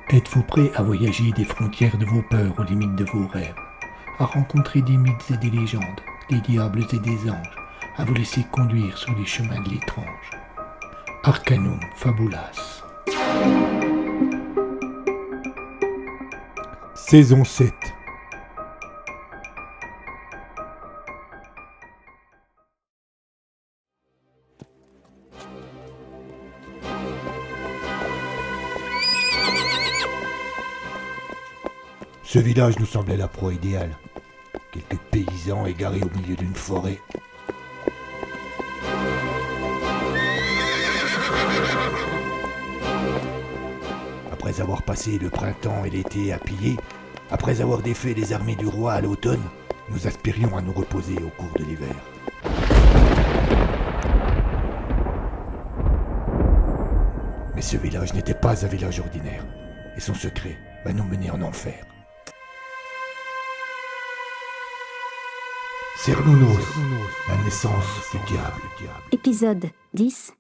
Êtes-vous prêt à voyager des frontières de vos peurs aux limites de vos rêves, à rencontrer des mythes et des légendes, des diables et des anges, à vous laisser conduire sur les chemins de l'étrange? Arcanum Fabulas. Saison 7. Ce village nous semblait la proie idéale. Quelques paysans égarés au milieu d'une forêt. Après avoir passé le printemps et l'été à piller, après avoir défait les armées du roi à l'automne, nous aspirions à nous reposer au cours de l'hiver. Mais ce village n'était pas un village ordinaire, et son secret va nous mener en enfer. Cernunnos, la naissance du diable. Épisode 10.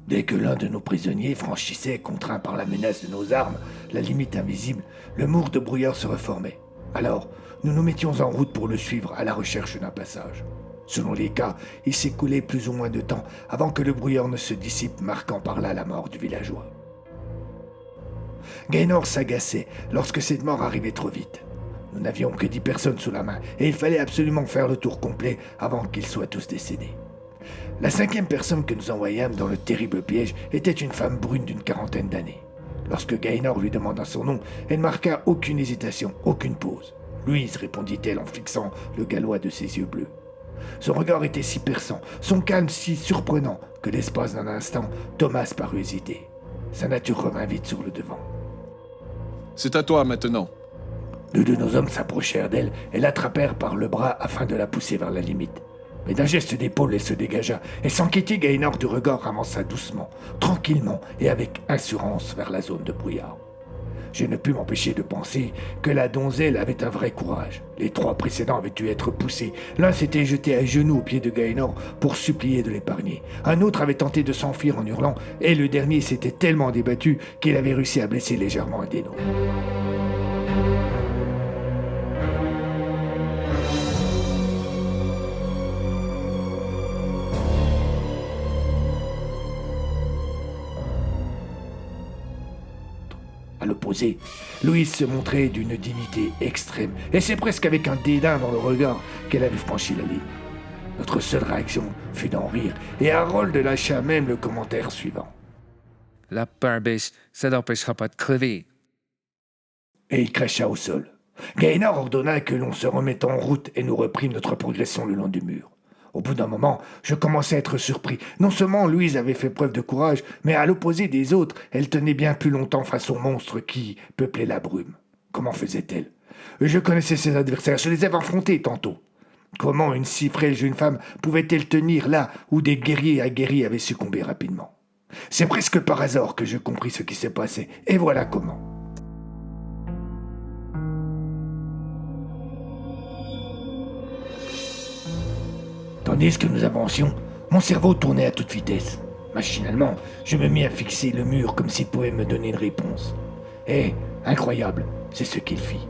Dès que l'un de nos prisonniers franchissait, contraint par la menace de nos armes, la limite invisible, le mur de brouillard se reformait. Alors, nous nous mettions en route pour le suivre à la recherche d'un passage. Selon les cas, il s'écoulait plus ou moins de temps avant que le brouillard ne se dissipe, marquant par là la mort du villageois. Gaynor s'agaçait lorsque cette mort arrivait trop vite. Nous n'avions que 10 personnes sous la main et il fallait absolument faire le tour complet avant qu'ils soient tous décédés. La 5e personne que nous envoyâmes dans le terrible piège était une femme brune d'une 40aine d'années. Lorsque Gaynor lui demanda son nom, elle marqua aucune hésitation, aucune pause. « Louise », répondit-elle en fixant le gallois de ses yeux bleus. Son regard était si perçant, son calme si surprenant, que l'espace d'un instant, Thomas parut hésiter. Sa nature revint vite sur le devant. « C'est à toi maintenant. » 2 de nos hommes s'approchèrent d'elle et l'attrapèrent par le bras afin de la pousser vers la limite. Mais d'un geste d'épaule, elle se dégagea, et sans quitter Gaynor du regard, avança doucement, tranquillement et avec assurance vers la zone de brouillard. Je ne pus m'empêcher de penser que la donzelle avait un vrai courage. Les 3 précédents avaient dû être poussés. L'un s'était jeté à genoux aux pieds de Gaynor pour supplier de l'épargner. Un autre avait tenté de s'enfuir en hurlant, et le dernier s'était tellement débattu qu'il avait réussi à blesser légèrement un des nôtres. À l'opposé, Louise se montrait d'une dignité extrême, et c'est presque avec un dédain dans le regard qu'elle avait franchi la ligne. Notre seule réaction fut d'en rire, et Harold lâcha même le commentaire suivant. « La barbiche, ça n'empêchera pas de crever. » Et il cracha au sol. Gaynor ordonna que l'on se remette en route et nous reprîmes notre progression le long du mur. Au bout d'un moment, je commençais à être surpris. Non seulement Louise avait fait preuve de courage, mais à l'opposé des autres, elle tenait bien plus longtemps face aux monstres qui peuplaient la brume. Comment faisait-elle ? Je connaissais ses adversaires, je les avais affrontés tantôt. Comment une si frêle jeune femme pouvait-elle tenir là où des guerriers aguerris avaient succombé rapidement ? C'est presque par hasard que je compris ce qui se passait, et voilà comment. Tandis que nous avancions, mon cerveau tournait à toute vitesse. Machinalement, je me mis à fixer le mur comme s'il pouvait me donner une réponse. Et, incroyable, c'est ce qu'il fit.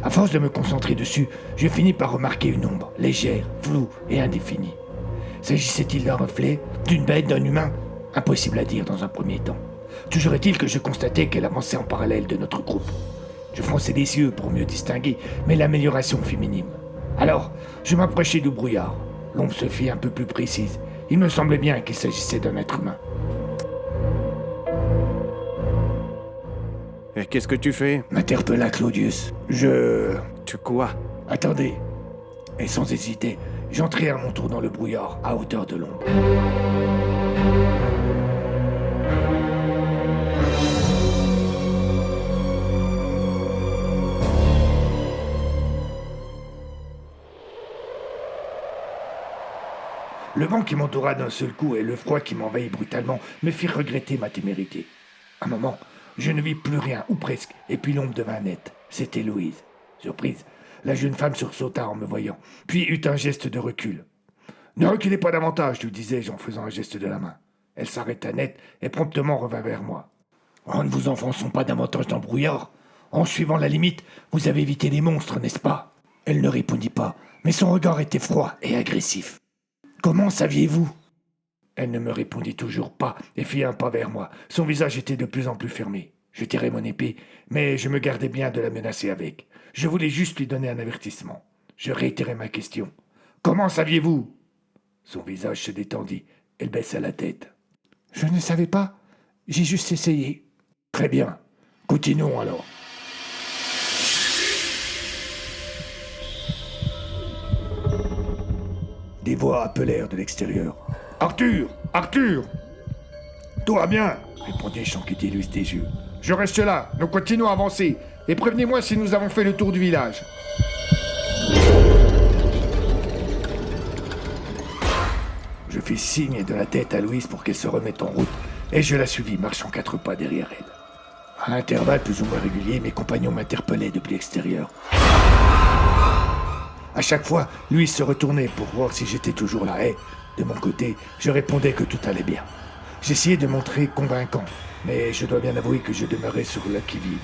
À force de me concentrer dessus, je finis par remarquer une ombre, légère, floue et indéfinie. S'agissait-il d'un reflet, d'une bête, d'un humain ? Impossible à dire dans un premier temps. Toujours est-il que je constatais qu'elle avançait en parallèle de notre groupe. Je fronçais les yeux pour mieux distinguer, mais l'amélioration fut minime. Alors, je m'approchai du brouillard. L'ombre se fit un peu plus précise. Il me semblait bien qu'il s'agissait d'un être humain. Et qu'est-ce que tu fais ? M'interpella Claudius. Tu quoi ? Attendez. Et sans hésiter, j'entrai à mon tour dans le brouillard, à hauteur de l'ombre. Le vent qui m'entoura d'un seul coup et le froid qui m'envahit brutalement me firent regretter ma témérité. Un moment, Je ne vis plus rien, ou presque, et puis l'ombre devint nette. C'était Louise. Surprise, la jeune femme sursauta en me voyant, puis eut un geste de recul. « Ne reculez pas davantage, lui disais-je en faisant un geste de la main. Elle s'arrêta net et promptement revint vers moi. « Oh, ne vous enfonçons pas davantage dans le brouillard. En suivant la limite, vous avez évité les monstres, n'est-ce pas ?» Elle ne répondit pas, mais son regard était froid et agressif. « Comment saviez-vous » Elle ne me répondit toujours pas et fit un pas vers moi. Son visage était de plus en plus fermé. Je tirai mon épée, mais je me gardais bien de la menacer avec. Je voulais juste lui donner un avertissement. Je réitérai ma question. « Comment saviez-vous » Son visage se détendit. Elle baissa la tête. « Je ne savais pas. J'ai juste essayé. »« Très bien. Continuons alors. » Des voix appelèrent de l'extérieur. « Arthur! Arthur !»« Tout va bien !» répondis-je sans quitter Louise des yeux. « Je reste là. Nous continuons à avancer. Et prévenez-moi si nous avons fait le tour du village. » Je fis signe de la tête à Louise pour qu'elle se remette en route, et je la suivis, marchant 4 pas derrière elle. À intervalles plus ou moins réguliers, mes compagnons m'interpellaient depuis l'extérieur. À chaque fois, Louise se retournait pour voir si j'étais toujours là, et, de mon côté, je répondais que tout allait bien. J'essayais de montrer convaincant, mais je dois bien avouer que je demeurais sur le qui-vive.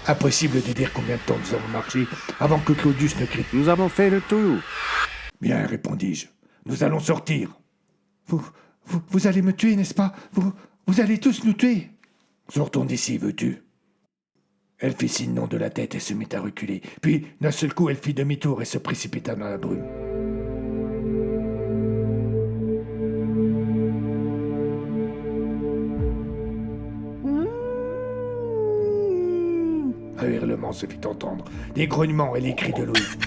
Impossible de dire combien de temps nous avons marché avant que Claudius ne crie. « Nous avons fait le tour. » « Bien, répondis-je. Nous allons sortir. »« Vous allez me tuer, n'est-ce pas ? Vous allez tous nous tuer !»« Sortons d'ici, veux-tu » Elle fit signe non de la tête et se mit à reculer. Puis, d'un seul coup, elle fit demi-tour et se précipita dans la brume. Un hurlement se fit entendre, des grognements et les cris de Louise.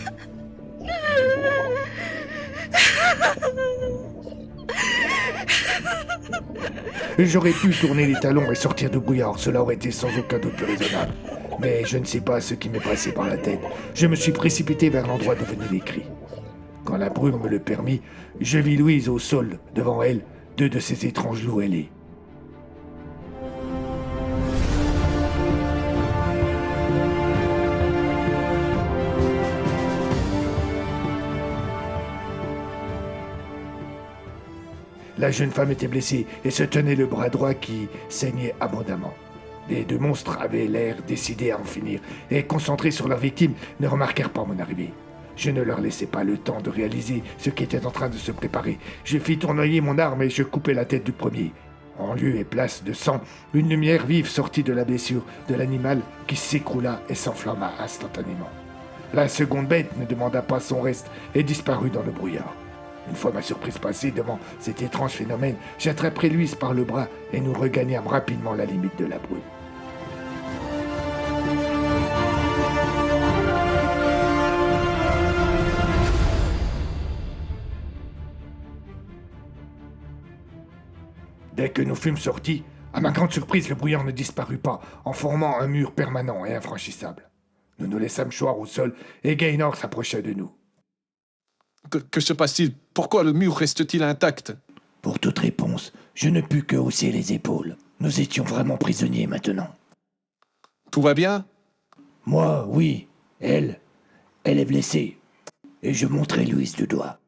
J'aurais pu tourner les talons et sortir du brouillard, cela aurait été sans aucun doute plus raisonnable. Mais je ne sais pas ce qui m'est passé par la tête. Je me suis précipité vers l'endroit d'où venaient les cris. Quand la brume me le permit, je vis Louise au sol, devant elle, 2 de ces étranges loups ailés. La jeune femme était blessée et se tenait le bras droit qui saignait abondamment. Les 2 monstres avaient l'air décidés à en finir et, concentrés sur leur victime, ne remarquèrent pas mon arrivée. Je ne leur laissai pas le temps de réaliser ce qui était en train de se préparer. Je fis tournoyer mon arme et je coupai la tête du premier. En lieu et place de sang, une lumière vive sortit de la blessure de l'animal qui s'écroula et s'enflamma instantanément. La seconde bête ne demanda pas son reste et disparut dans le brouillard. Une fois ma surprise passée devant cet étrange phénomène, j'attraperai Louise par le bras et nous regagnâmes rapidement la limite de la brume. Dès que nous fûmes sortis, à ma grande surprise, le brouillard ne disparut pas, en formant un mur permanent et infranchissable. Nous nous laissâmes choir au sol et Gaynor s'approcha de nous. Que se passe-t-il? Pourquoi le mur reste-t-il intact? Pour toute réponse, je ne pus que hausser les épaules. Nous étions vraiment prisonniers maintenant. Tout va bien? Moi, oui. Elle est blessée. Et je montrai Louise du doigt.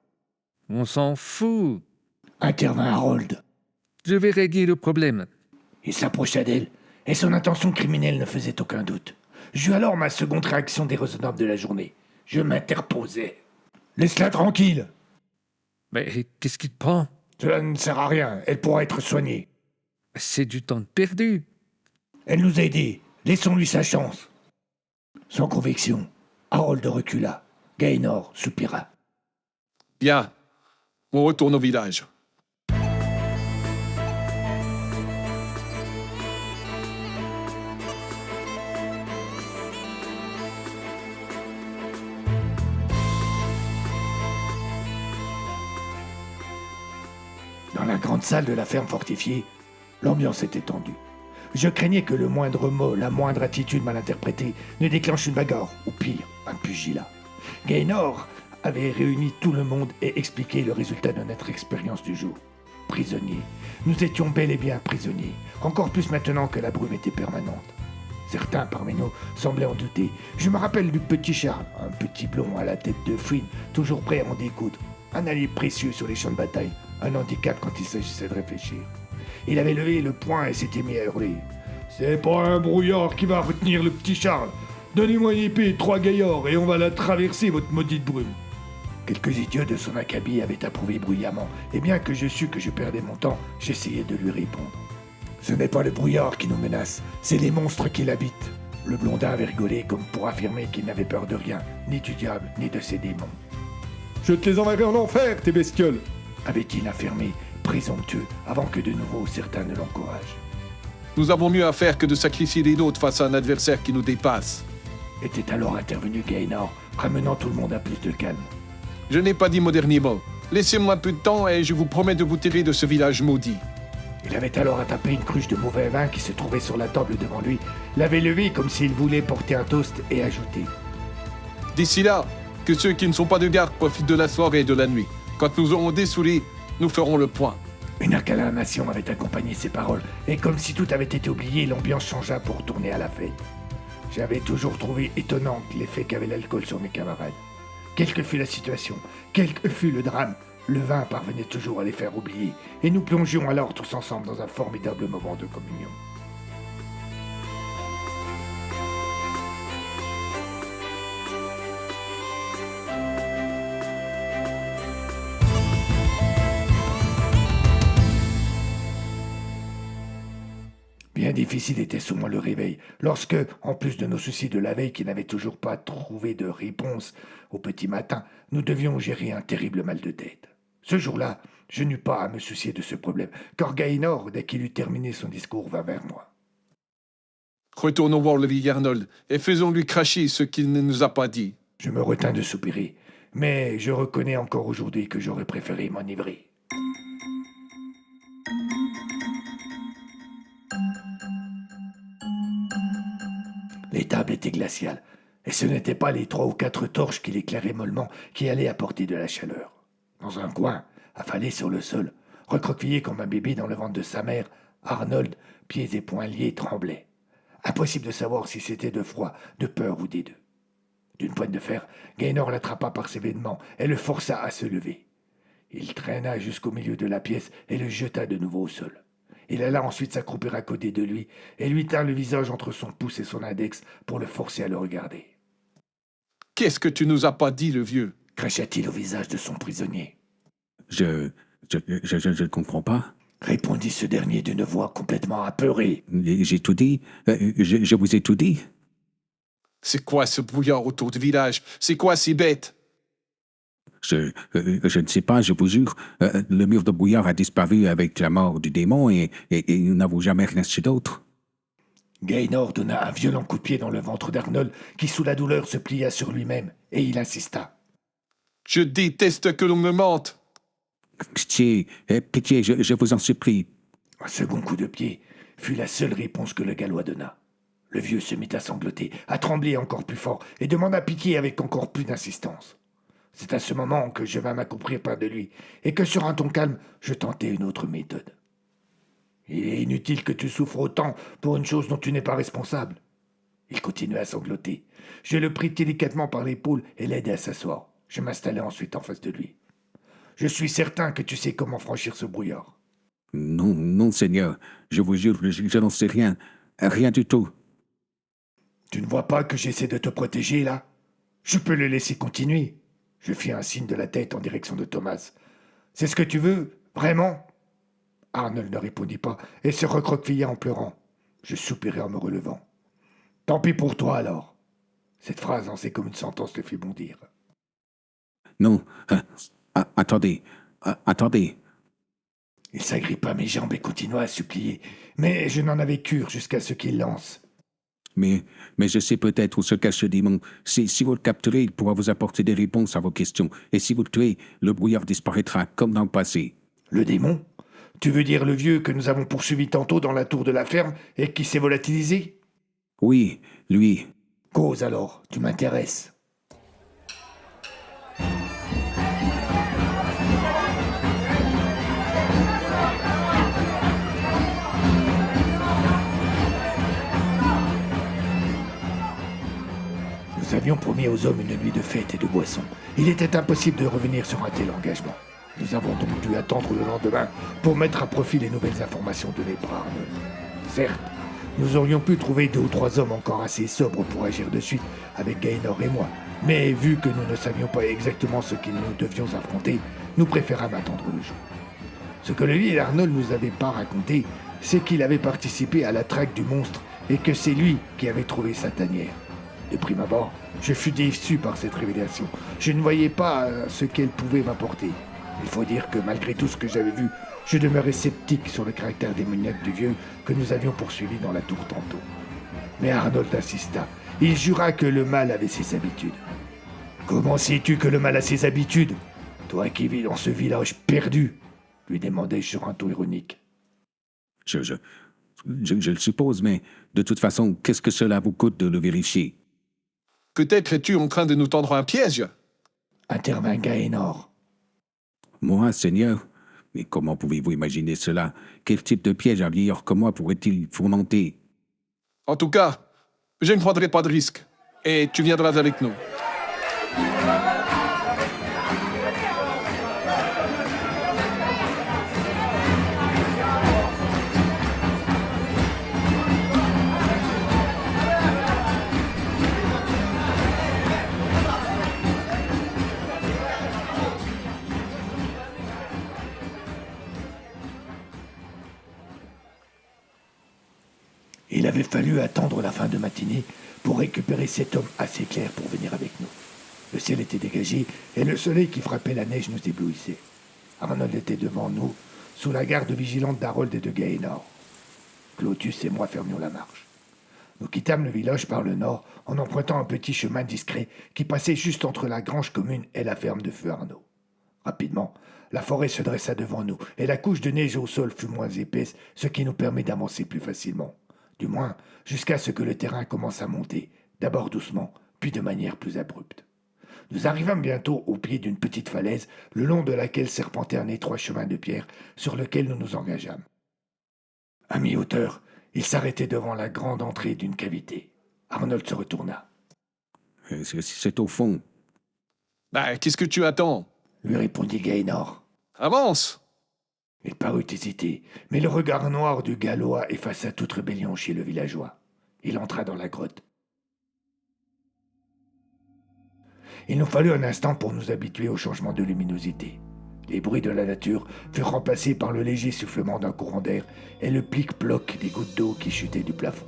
On s'en fout. Intervint Harold. Je vais régler le problème. Il s'approcha d'elle, et son intention criminelle ne faisait aucun doute. J'eus alors ma seconde réaction déraisonnable de la journée. Je m'interposai. Laisse-la tranquille. Mais qu'est-ce qui te prend? Cela ne sert à rien. Elle pourra être soignée. C'est du temps perdu. Elle nous a aidés. Laissons-lui sa chance. Sans conviction, Harold recula. Gaynor soupira. Bien. On retourne au village. Dans la grande salle de la ferme fortifiée, l'ambiance était tendue. Je craignais que le moindre mot, la moindre attitude mal interprétée ne déclenche une bagarre, ou pire, un pugilat. Gaynor avait réuni tout le monde et expliqué le résultat de notre expérience du jour. Prisonniers. Nous étions bel et bien prisonniers, encore plus maintenant que la brume était permanente. Certains parmi nous semblaient en douter. Je me rappelle du petit Charles, un petit blond à la tête de fouine, toujours prêt à en découdre. Un allié précieux sur les champs de bataille, un handicap quand il s'agissait de réfléchir. Il avait levé le poing et s'était mis à hurler. « C'est pas un brouillard qui va retenir le petit Charles. Donnez-moi une épée et 3 gaillards et on va la traverser, votre maudite brume. » Quelques idiots de son acabit avaient approuvé bruyamment, et bien que je sus que je perdais mon temps, j'essayais de lui répondre. « Ce n'est pas le brouillard qui nous menace, c'est les monstres qui l'habitent. » Le blondin avait rigolé comme pour affirmer qu'il n'avait peur de rien, ni du diable, ni de ses démons. « Je te les enverrai en enfer, tes bestioles !» avait-il affirmé, présomptueux, avant que de nouveau certains ne l'encouragent. Nous avons mieux à faire que de sacrifier les nôtres face à un adversaire qui nous dépasse. Était alors intervenu Gaënor, ramenant tout le monde à plus de calme. Je n'ai pas dit mon dernier mot. Laissez-moi un peu de temps et je vous promets de vous tirer de ce village maudit. Il avait alors attrapé une cruche de mauvais vin qui se trouvait sur la table devant lui, l'avait levée comme s'il voulait porter un toast et ajouter. D'ici là, que ceux qui ne sont pas de garde profitent de la soirée et de la nuit. Quand nous aurons dessoulé, nous ferons le point. Une acclamation avait accompagné ces paroles, et comme si tout avait été oublié, l'ambiance changea pour retourner à la fête. J'avais toujours trouvé étonnant l'effet qu'avait l'alcool sur mes camarades. Quelle que fût la situation, quel que fût le drame, le vin parvenait toujours à les faire oublier, et nous plongions alors tous ensemble dans un formidable moment de communion. Bien difficile était sous moi le réveil, lorsque, en plus de nos soucis de la veille qui n'avaient toujours pas trouvé de réponse au petit matin, nous devions gérer un terrible mal de tête. Ce jour-là, je n'eus pas à me soucier de ce problème, car Gaënor, dès qu'il eut terminé son discours, vint vers moi. Retournons voir le vieil Arnold et faisons-lui cracher ce qu'il ne nous a pas dit. Je me retins de soupirer, mais je reconnais encore aujourd'hui que j'aurais préféré m'enivrer. Les tables étaient glaciales, et ce n'étaient pas les 3 ou 4 torches qui l'éclairaient mollement qui allaient apporter de la chaleur. Dans un coin, affalé sur le sol, recroquevillé comme un bébé dans le ventre de sa mère, Arnold, pieds et poings liés, tremblait. Impossible de savoir si c'était de froid, de peur ou des deux. D'une poigne de fer, Gaënor l'attrapa par ses vêtements et le força à se lever. Il traîna jusqu'au milieu de la pièce et le jeta de nouveau au sol. Il alla ensuite s'accroupir à côté de lui et lui tint le visage entre son pouce et son index pour le forcer à le regarder. « Qu'est-ce que tu nous as pas dit, le vieux ?» cracha-t-il au visage de son prisonnier. Je ne comprends pas. Répondit ce dernier d'une voix complètement apeurée. J'ai tout dit. Je vous ai tout dit. C'est quoi ce brouillard autour du village? C'est quoi ces bêtes? Je ne sais pas, je vous jure. Le mur de brouillard a disparu avec la mort du démon et nous n'avons jamais rien su d'autre. Gaënor donna un violent coup de pied dans le ventre d'Arnold qui, sous la douleur, se plia sur lui-même et il insista. « Je déteste que l'on me mente. » Pitié, je vous en supplie. Un second coup de pied fut la seule réponse que le Gallois donna. Le vieux se mit à sangloter, à trembler encore plus fort et demanda pitié avec encore plus d'insistance. C'est à ce moment que je vins m'accouplir près de lui et que sur un ton calme, je tentai une autre méthode. Il est inutile que tu souffres autant pour une chose dont tu n'es pas responsable. Il continuait à sangloter. Je le pris délicatement par l'épaule et l'aidai à s'asseoir. Je m'installai ensuite en face de lui. Je suis certain que tu sais comment franchir ce brouillard. Non, Seigneur. Je vous jure, je n'en sais rien. Rien du tout. Tu ne vois pas que j'essaie de te protéger, là? Je peux le laisser continuer. Je fis un signe de la tête en direction de Thomas. C'est ce que tu veux? Vraiment? Arnold ne répondit pas et se recroquevilla en pleurant. Je soupirai en me relevant. Tant pis pour toi, alors. Cette phrase, lancée comme une sentence, le fit bondir. Non, attendez. Il s'agrippa à mes jambes et continua à supplier, mais je n'en avais cure jusqu'à ce qu'il lance. Mais je sais peut-être où se cache ce démon. Si vous le capturez, il pourra vous apporter des réponses à vos questions. Et si vous le tuez, le brouillard disparaîtra comme dans le passé. Le démon? Tu veux dire le vieux que nous avons poursuivi tantôt dans la tour de la ferme et qui s'est volatilisé? Oui, lui. Cause alors, tu m'intéresses. Nous avions promis aux hommes une nuit de fête et de boissons. Il était impossible de revenir sur un tel engagement. Nous avons donc dû attendre le lendemain pour mettre à profit les nouvelles informations données par Arnold. Certes, nous aurions pu trouver 2 ou 3 hommes encore assez sobres pour agir de suite avec Gaënor et moi, mais vu que nous ne savions pas exactement ce que nous devions affronter, nous préférâmes attendre le jour. Ce que le vieil Arnold nous avait pas raconté, c'est qu'il avait participé à la traque du monstre et que c'est lui qui avait trouvé sa tanière. De prime abord, je fus déçu par cette révélation. Je ne voyais pas ce qu'elle pouvait m'apporter. Il faut dire que malgré tout ce que j'avais vu, je demeurais sceptique sur le caractère démoniaque du vieux que nous avions poursuivi dans la tour tantôt. Mais Arnold insista. Il jura que le mal avait ses habitudes. Comment sais-tu que le mal a ses habitudes? Toi qui vis dans ce village perdu, lui demandai-je sur un ton ironique. Je le suppose, mais de toute façon, qu'est-ce que cela vous coûte de le vérifier? Peut-être es-tu en train de nous tendre un piège? Intervint Gaënor. Moi, Seigneur? Mais comment pouvez-vous imaginer cela? Quel type de piège un vieillard comme moi pourrait-il fourmenter? En tout cas, je ne prendrai pas de risque. Et tu viendras avec nous. Il avait fallu attendre la fin de matinée pour récupérer cet homme assez clair pour venir avec nous. Le ciel était dégagé et le soleil qui frappait la neige nous éblouissait. Arnold était devant nous, sous la garde vigilante d'Harold et de Gaënor. Clotus et moi fermions la marche. Nous quittâmes le village par le nord en empruntant un petit chemin discret qui passait juste entre la grange commune et la ferme de feu Arnaud. Rapidement, la forêt se dressa devant nous et la couche de neige au sol fut moins épaisse, ce qui nous permet d'avancer plus facilement. Du moins, jusqu'à ce que le terrain commence à monter, d'abord doucement, puis de manière plus abrupte. Nous arrivâmes bientôt au pied d'une petite falaise, le long de laquelle serpentait un étroit chemin de pierre sur lequel nous nous engageâmes. À mi-hauteur, il s'arrêtait devant la grande entrée d'une cavité. Arnold se retourna. C'est au fond. Bah, qu'est-ce que tu attends? Lui répondit Gaënor. Avance! Il parut hésiter, mais le regard noir du Gallois effaça toute rébellion chez le villageois. Il entra dans la grotte. Il nous fallut un instant pour nous habituer au changement de luminosité. Les bruits de la nature furent remplacés par le léger soufflement d'un courant d'air et le plic-ploc des gouttes d'eau qui chutaient du plafond.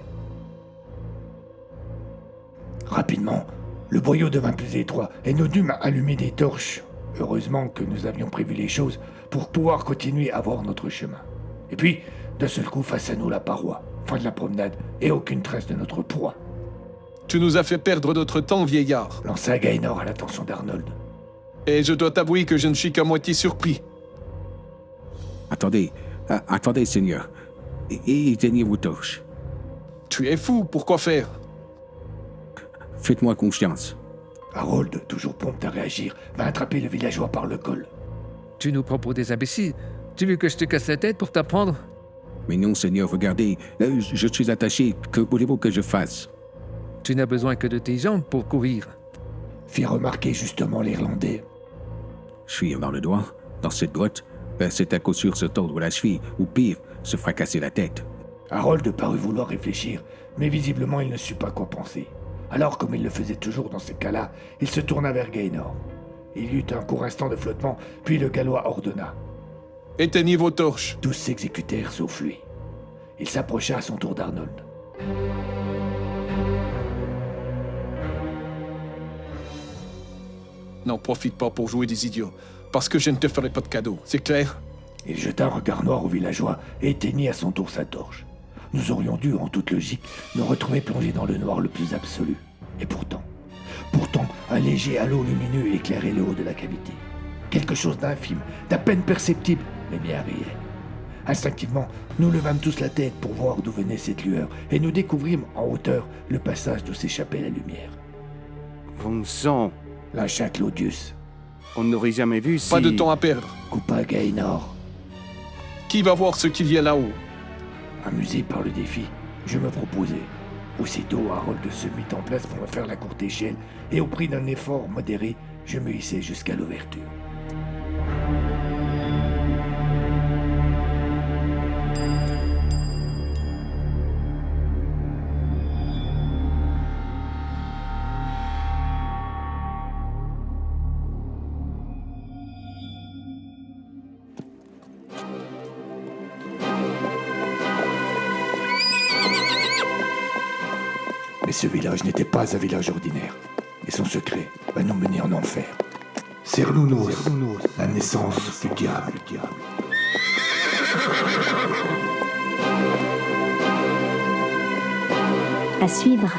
Rapidement, le boyau devint plus étroit et nous dûmes allumer des torches. Heureusement que nous avions prévu les choses pour pouvoir continuer à voir notre chemin. Et puis, d'un seul coup, face à nous, la paroi, fin de la promenade et aucune trace de notre proie. Tu nous as fait perdre notre temps, vieillard. Lança Gaënor à l'attention d'Arnold. Et je dois t'avouer que je ne suis qu'à moitié surpris. Attendez, Seigneur. Et éteignez vos torches. Tu es fou, pourquoi faire? Faites-moi confiance. Harold, toujours prompt à réagir, va attraper le villageois par le col. Tu nous prends pour des imbéciles. Tu veux que je te casse la tête pour t'apprendre? Mais non, Seigneur, regardez, je suis attaché. Que voulez-vous que je fasse? Tu n'as besoin que de tes jambes pour courir. Fit remarquer justement l'Irlandais. Fuir dans le doigt, dans cette grotte, c'est à coup sûr se tordre la cheville, ou pire, se fracasser la tête. Harold parut vouloir réfléchir, mais visiblement il ne sut pas quoi penser. Alors, comme il le faisait toujours dans ces cas-là, il se tourna vers Gaënor. Il y eut un court instant de flottement, puis le Gallois ordonna. Éteignez vos torches. Tous s'exécutèrent sauf lui. Il s'approcha à son tour d'Arnold. N'en profite pas pour jouer des idiots, parce que je ne te ferai pas de cadeau, c'est clair? Il jeta un regard noir au villageois et éteignit à son tour sa torche. Nous aurions dû, en toute logique, nous retrouver plongés dans le noir le plus absolu. Et pourtant, un léger halo lumineux éclairait le haut de la cavité. Quelque chose d'infime, d'à peine perceptible, mais bien réel. Instinctivement, nous levâmes tous la tête pour voir d'où venait cette lueur, et nous découvrîmes en hauteur le passage d'où s'échappait la lumière. Bon sang, Lâcha Claudius, on n'aurait jamais vu si... Pas de temps à perdre. coupa Gaënor. Qui va voir ce qu'il y a là-haut? Amusé par le défi, je me proposai. Aussitôt, Harold se mit en place pour me faire la courte échelle, et au prix d'un effort modéré, je me hissai jusqu'à l'ouverture. Mais ce village n'était pas un village ordinaire, et son secret va nous mener en enfer. Cernunnos, la naissance du diable. À suivre.